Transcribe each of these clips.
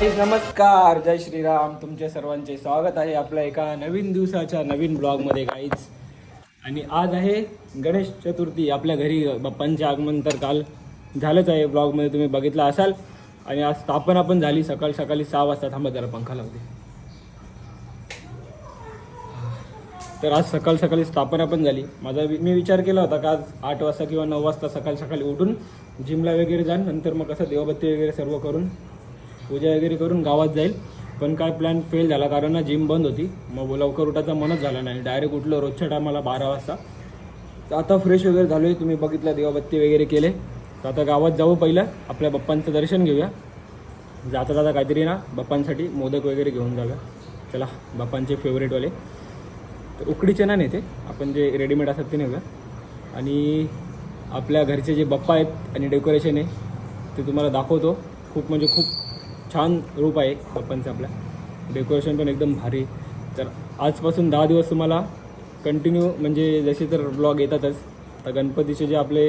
नमस्कार, जय श्रीराम. तुमचे सर्वांचे स्वागत आहे आपल्या एका नवीन दिवसाच्या नवीन ब्लॉगमध्ये गाईज. आणि आज आहे गणेश चतुर्थी. आपल्या घरी बाप्पांचे आगमन तर काल झालंच आहे, ब्लॉगमध्ये तुम्ही बघितलं असाल. आणि आज स्थापना पण झाली सकाळी 6 वाजता. थांबा जरा पंखा लावते. तर आज सकाळी स्थापना पण झाली. मी विचार केला होता का आज 8 वाजता किंवा 9 वाजता सकाळी उठून जिमला वगैरे जाईन, नंतर मग कसं देवबत्ती वगैरे सर्व करून पूजा वगैरे करून गावात जाईल. पण काय प्लॅन फेल झाला, कारण ना जिम बंद होती. मग लवकर उठायचा मनच झाला नाही. डायरेक्ट उठलो रोजच्या टायमाला 12 वाजता. तर आता फ्रेश वगैरे झालो आहे, तुम्ही बघितलं देवबत्ती वगैरे केले. तर आता गावात जाऊ, पहिलं आपल्या बाप्पांचं दर्शन घेऊया. जाता काहीतरी ना बाप्पांसाठी मोदक वगैरे घेऊन जाऊया. चला, बाप्पांचे फेवरेटवाले तर उकडीचे ना नेते आपण, जे रेडीमेड असतात ते नेऊया. आणि आपल्या घरचे जे बाप्पा आहेत आणि डेकोरेशन आहे ते तुम्हाला दाखवतो. खूप म्हणजे खूप छान रूप आहे बाप्पांचं. आपल्या डेकोरेशन पण एकदम भारी. तर आजपासून 10 दिवस तुम्हाला कंटिन्यू म्हणजे जसे तर व्लॉग येतातच. तर गणपतीचे जे आपले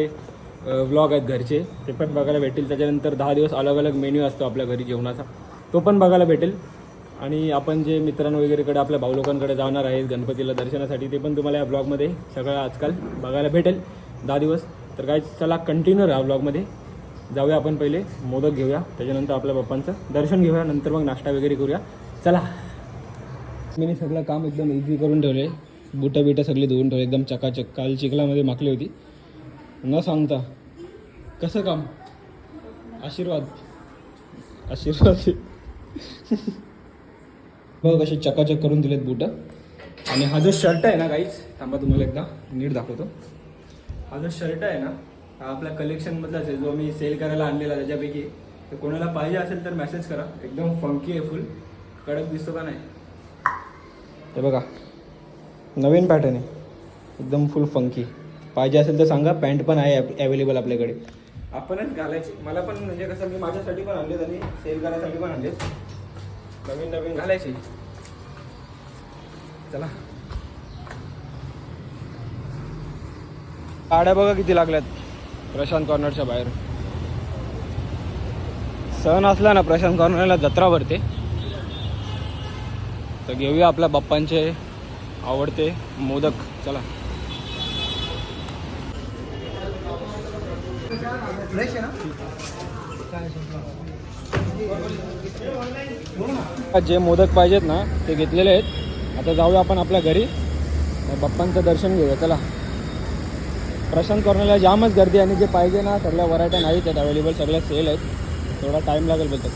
व्लॉग आहेत घरचे ते पण बघायला भेटेल. त्याच्यानंतर 10 दिवस अलग मेन्यू असतो आपल्या घरी जेवणाचा, तो पण बघायला भेटेल. आणि आपण जे मित्रांनो वगैरेकडे आपल्या भाऊ लोकांकडे जाणार आहेत गणपतीला दर्शनासाठी, ते पण तुम्हाला या ब्लॉगमध्ये सगळं आजकाल बघायला भेटेल 10 दिवस. तर काय, चला कंटिन्यू राहा ब्लॉगमध्ये. जाऊया आपण, पहिले मोदक घेऊया, त्याच्यानंतर आपल्या बाप्पांचं दर्शन घेऊया, नंतर मग नाश्ता वगैरे करूया. चला. मी सगळं काम एकदम इझी करून ठेवले. बुटं सगळी धुवून ठेवले एकदम चकाचक. काल चिखलामध्ये माखली होती न सांगता. कसं काम, आशीर्वाद बघ कसे चकाचक करून दिलेत बुटं. आणि हा जो शर्ट आहे ना गाईज, थांबा तुम्हाला एकदा नीट दाखवतो. हा जो शर्ट आहे ना, हा आपल्या कलेक्शनमधलाच आहे, जो मी सेल करायला आणलेला त्याच्यापैकी. तर कोणाला पाहिजे असेल तर मेसेज करा. एकदम फंकी आहे, फुल कडक दिसतो का नाही. हे बघा, नवीन पॅटर्न आहे, एकदम फुल फंकी. पाहिजे असेल तर सांगा. पॅन्ट पण आहे अवेलेबल आपल्याकडे. आपणच घालायची. मला पण म्हणजे कसं, मी माझ्यासाठी पण आणलेत आणि सेल करायसाठी पण आणलेत. नवीन घालायची. चला, गाड्या बघा किती लागल्यात प्रशांत कॉर्नरच्या बाहेर. सण असला ना, प्रशांत कॉर्नरला जत्रा भरते. तर घेऊया आपल्या बाप्पांचे आवडते मोदक. चला. जे मोदक पाहिजेत ना ते घेतलेले आहेत. आता जाऊया आपण आपल्या घरी, बाप्पांचं दर्शन घेऊया. चला. प्रशांत कॉर्नरला जामच गर्दी, आणि जे पाहिजे ना सगळ्या व्हरायट्या नाहीत आहेत अवेलेबल, सगळ्या सेल आहेत. थोडा टाईम लागेल बोलतात.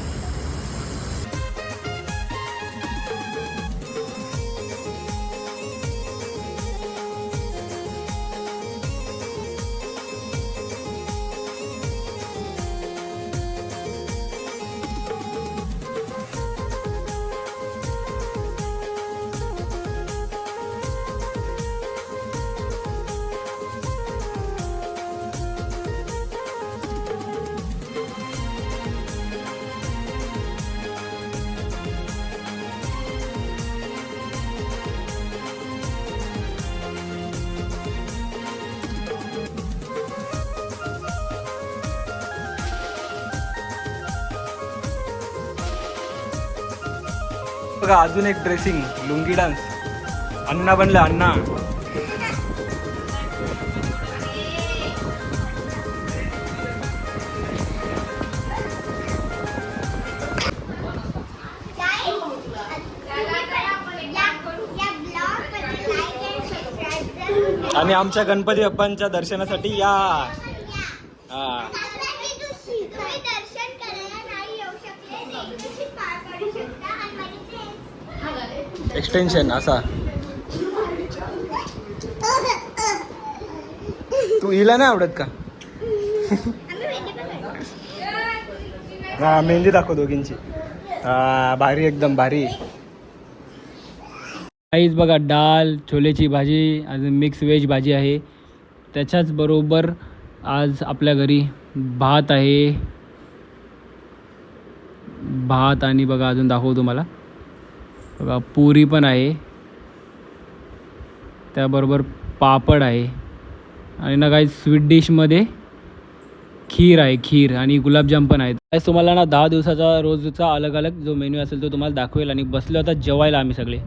बघा, अजून एक ड्रेसिंग, लुंगी डान्स. अण्णा बनलं, अण्णा. आणि आमच्या गणपती बाप्पांच्या दर्शनासाठी या. हा, एक्सटेन्शन असा. तू हिला नाही आवडत का? हा, मेहंदी दाखव दोघींची. हा, भारी, एकदम भारी. काहीच बघा, डाळ छोलेची भाजी, अजून मिक्स व्हेज भाजी आहे. त्याच्याच बरोबर आज आपल्या घरी भात आहे. भात आणि बघा अजून दाखवतो तुम्हाला. बघा, पुरी पण आहे, त्याबरोबर पापड आहे. आणि ना काही स्वीट डिशमध्ये खीर आहे खीर आणि गुलाबजाम पण आहेत. आज तुम्हाला ना 10 दिवसाचा रोजचा अलग अलग जो मेन्यू असेल तो तुम्हाला दाखवेल. आणि बसलो आता जेवायला आम्ही सगळे.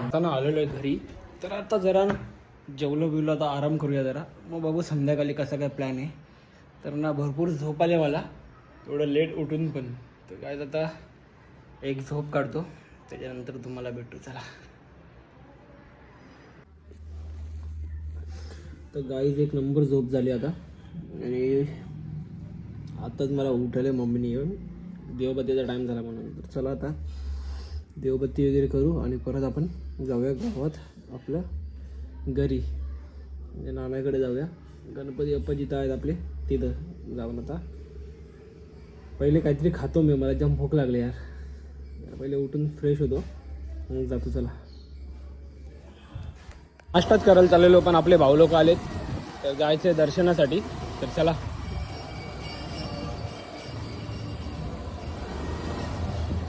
आता ना आलेलो आहे घरी. तर आता जरा जेवलो बिवलो आता आराम करूया जरा. मग बघू संध्याकाळी कसा काय प्लॅन आहे. तर ना भरपूर झोप आली मला एवढं लेट उठून पण. तर काय आता एक झोप काढतो त्याच्यानंतर तुम्हाला भेटू. चला. तर गाईज एक नंबर झोप झाली आता. आणि आताच मला उठवले मम्मीने येऊन. देवबत्तीचा टाईम झाला म्हणून. तर चला आता देवबत्ती वगैरे करू आणि परत आपण जाऊया गावात आपल्या घरी. म्हणजे नानाकडे जाऊया. गणपती बाप्पा जिथं आहेत आपले तिथं जाऊन आता पहिले काहीतरी खातो मी. मला जाम भूक लागली यार. पहिले उठून फ्रेश होतो मग जातो. चला. नाश्ताच करायला चाललेलो पण आपले भाऊ लोक आलेत तर जायचे दर्शनासाठी. तर चला.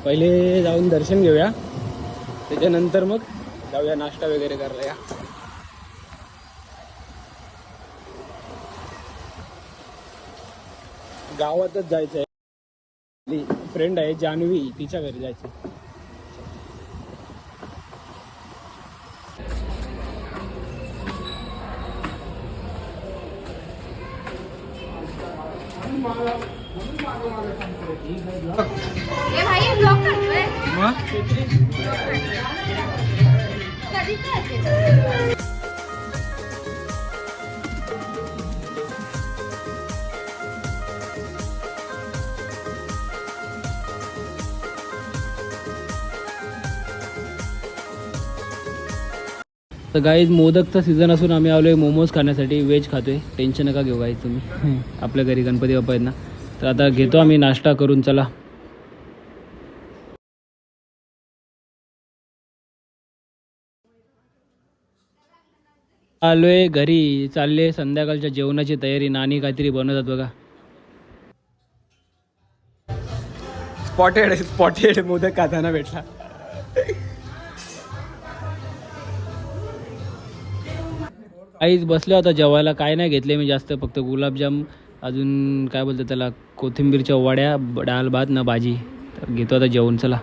पहिले जाऊन दर्शन घेऊया त्याच्यानंतर मग जाऊया नाश्ता वगैरे करायला. या गावातच जायचं आहे. फ्रेंड आहे जान्हवी तिच्या घरी जायचं. तर गाईज मोदकचा सीझन असून आम्ही आलो आहे मोमोज खाण्यासाठी. व्हेज खातोय. टेन्शन नका घेऊ गाईज तुम्ही. आपल्या घरी गणपती बाप्पा आहेत ना. तर आता घेतो आम्ही नाश्ता करून. चला. आलोय घरी. चालले संध्याकाळच्या जेवणाची तयारी. नानी काहीतरी बनवतात बघा. स्पॉटेड मोदक खाताना भेटला. काहीच बसले होता जेवायला. काय नाही घेतले मी जास्त. फक्त गुलाबजाम अजून काय बोलतात त्याला कोथिंबीरच्या वड्या डाळ भात ना भाजी. तर घेतो आता जेवण. चला.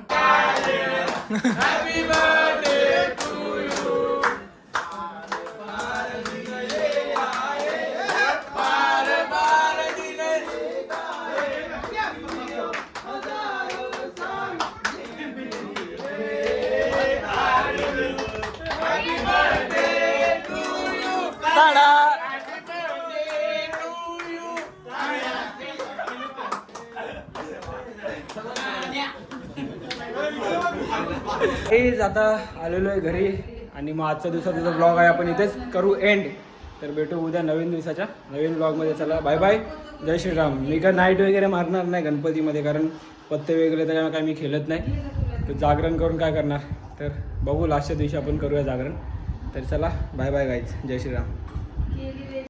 आता आलेलो आहे घरी आणि मग आजच्या दिवसाचा जो ब्लॉग आहे आपण इथेच करू एंड. तर भेटू उद्या नवीन दिवसाच्या नवीन ब्लॉगमध्ये. चला बाय बाय. जय श्रीराम. मी काय नाईट वगैरे मारणार नाही गणपतीमध्ये कारण पत्ते वगैरे त्याच्यामुळे काय मी खेळत नाही. तर जागरण करून काय करणार. तर बघू लास्टच्या दिवशी आपण करूया जागरण. तर चला बाय बाय गाईज. जय श्रीराम.